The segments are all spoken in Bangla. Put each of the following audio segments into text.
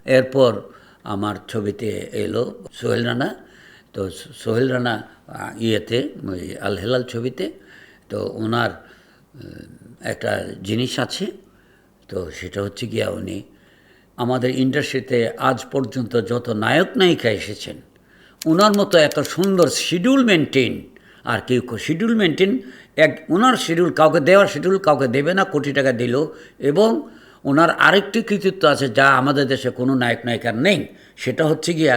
এরপর আমার ছবিতে এলো সোহেল রানা। তো সোহেল রানা ইয়েতে ওই আল হেলাল ছবিতে। তো ওনার একটা জিনিস আছে, তো সেটা হচ্ছে গিয়া উনি আমাদের ইন্ডাস্ট্রিতে আজ পর্যন্ত যত নায়ক নায়িকা এসেছেন ওনার মতো এত সুন্দর শিডিউল মেনটেন আর কেউ শিডিউল মেনটেন ওনার শিডিউল কাউকে দেওয়ার শিডিউল কাউকে দেবে না, কোটি টাকা দিল। এবং ওনার আরেকটি কৃতিত্ব আছে যা আমাদের দেশে কোনো নায়ক নায়িকার নেই, সেটা হচ্ছে গিয়া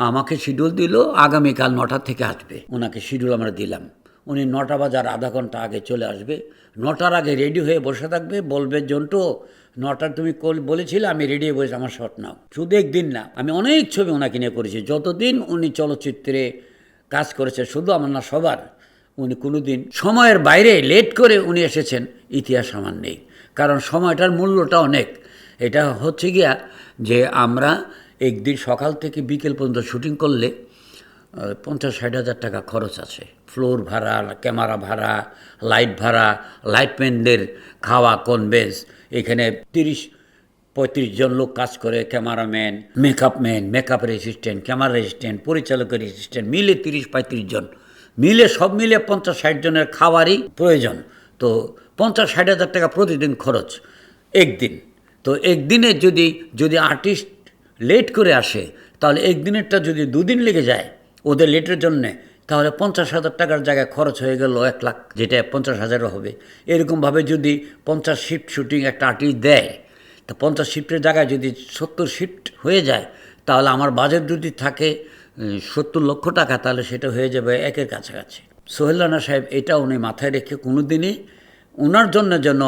আমাকে শিডিউল দিল আগামীকাল 9টা থেকে আসবে, ওনাকে শিডিউল আমরা দিলাম, উনি 9টা বাজার আধা ঘন্টা আগে চলে আসবে, 9টার আগে রেডি হয়ে বসে থাকবে, বলবে জন্টু 9টার তুমি বলেছিলে আমি রেডি হয়ে বসে আমার শট নাও। শুধু একদিন না, আমি অনেক ছবি ওনাকে নিয়ে করেছি, যতদিন উনি চলচ্চিত্রে কাজ করেছে, শুধু আমার না সবার, উনি কোনো দিন সময়ের বাইরে লেট করে উনি এসেছেন ইতিহাস আমার নেই। কারণ সময়টার মূল্যটা অনেক। এটা হচ্ছে গিয়া যে আমরা একদিন সকাল থেকে বিকেল পর্যন্ত শুটিং করলে 50-60 হাজার টাকা খরচ আছে, ফ্লোর ভাড়া, ক্যামেরা ভাড়া, লাইট ভাড়া, লাইটম্যানদের খাওয়া, কনভেন্স, এখানে 30-35 জন লোক কাজ করে, cameraman, makeup man, makeup assistant, camera assistant, পরিচালকের অ্যাসিস্ট্যান্ট মিলে 30-35 জন মিলে, সব মিলে 50-60 জনের খাওয়ারই প্রয়োজন। তো 50-60 হাজার টাকা প্রতিদিন খরচ একদিন। তো একদিনে যদি যদি আর্টিস্ট লেট করে আসে, তাহলে একদিনেরটা যদি দুদিন লেগে যায় ওদের লেটের জন্যে, তাহলে 50,000 টাকার জায়গায় খরচ হয়ে গেল 1 লাখ, যেটা 50,000 হবে। এরকমভাবে যদি 50 শিফট শুটিং একটা আর্টিস্ট দেয়, তা 50 শিফটের জায়গায় যদি 70 শিফট হয়ে যায়, তাহলে আমার বাজেট যদি থাকে 70 লক্ষ টাকা, তাহলে সেটা হয়ে যাবে 1-এর কাছাকাছি। সোহেল রানা সাহেব এটা উনি মাথায় রেখে কোনো দিনই ওনার জন্য যেন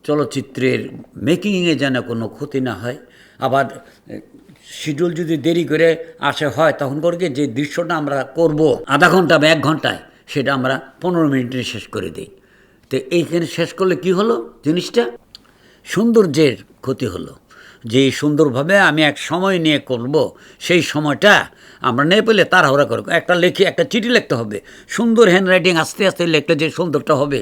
চলচ্চিত্রের মেকিংয়ে যেন কোনো ক্ষতি না হয়। আবার শিডিউল যদি দেরি করে আসে হয়, তখন করে যে দৃশ্যটা আমরা করব আধা ঘন্টা বা 1 ঘন্টায়, সেটা আমরা 15 মিনিটে শেষ করে দিই। তো এইখানে শেষ করলে কি হলো, জিনিসটা সৌন্দর্যের ক্ষতি হলো। যে সুন্দরভাবে আমি এক সময় নিয়ে করব, সেই সময়টা আমরা নিয়ে পেলে তাড়াহুড়া করব। একটা লিখে একটা চিঠি লিখতে হবে, সুন্দর হ্যান্ডরাইটিং আস্তে আস্তে লিখলে যে সুন্দরটা হবে,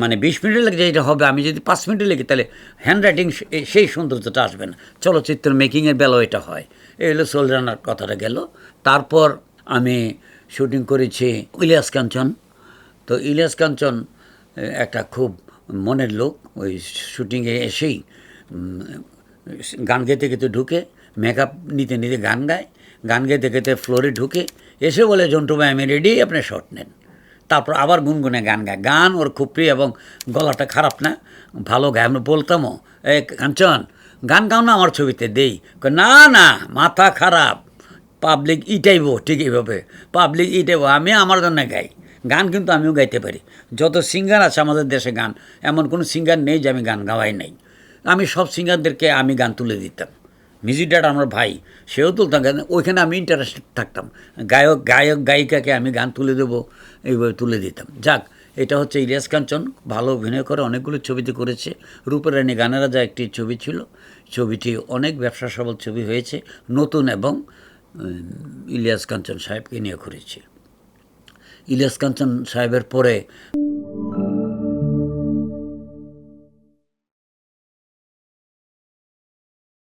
মানে 20 মিনিটে লেগে যেটা হবে, আমি যদি 5 মিনিটে লিখি তাহলে হ্যান্ডরাইটিং সেই সৌন্দর্যটা আসবে না। চলচ্চিত্র মেকিংয়ের বেলাও এটা হয়। এই হলো সোহেল রানার কথাটা গেল। তারপর আমি শুটিং করেছি ইলিয়াস কাঞ্চন। তো ইলিয়াস কাঞ্চন একটা খুব মনের লোক। ওই শুটিংয়ে এসেই গান গাইতে গাইতে ঢুকে, মেকআপ নিতে নিতে গান গায়, গান গাইতে গাইতে ফ্লোরে ঢুকে এসে বলে, জন্টু ভাই আমি রেডি, আপনি শট নেন। তারপর আবার গুনগুনে গান গায়। গান ওর খুব প্রিয় এবং গলাটা খারাপ না, ভালো গায়। আমরা বলতামও, কাঞ্চন গান গাও না আমার ছবিতে দেই। না না, মাথা খারাপ, পাবলিক ইটাইব, ঠিক এইভাবে পাবলিক ইটাইব, আমি আমার জন্য গাই। গান কিন্তু আমিও গাইতে পারি। যত সিঙ্গার আছে আমাদের দেশে গান, এমন কোনো সিঙ্গার নেই যে আমি গান গাওয়াই নাই। আমি সব সিঙ্গারদেরকে আমি গান তুলে দিতাম। মিউজিক ডাইরেক্টর আমার ভাই, সেও তুলতাম গান, ওইখানে আমি ইন্টারেস্টেড থাকতাম। গায়িকাকে আমি গান তুলে দেবো, এইভাবে তুলে দিতাম। যাক, এটা হচ্ছে ইলিয়াস কাঞ্চন। ভালো অভিনয় করে, অনেকগুলো ছবিতে করেছে। রূপের রানী গানের রাজা একটি ছবি ছিল, ছবিটি অনেক ব্যবসা সফল ছবি হয়েছে। নতুন এবং ইলিয়াস কাঞ্চন সাহেবকে নিয়ে করেছে। ইলিয়াস কাঞ্চন সাহেবের পরে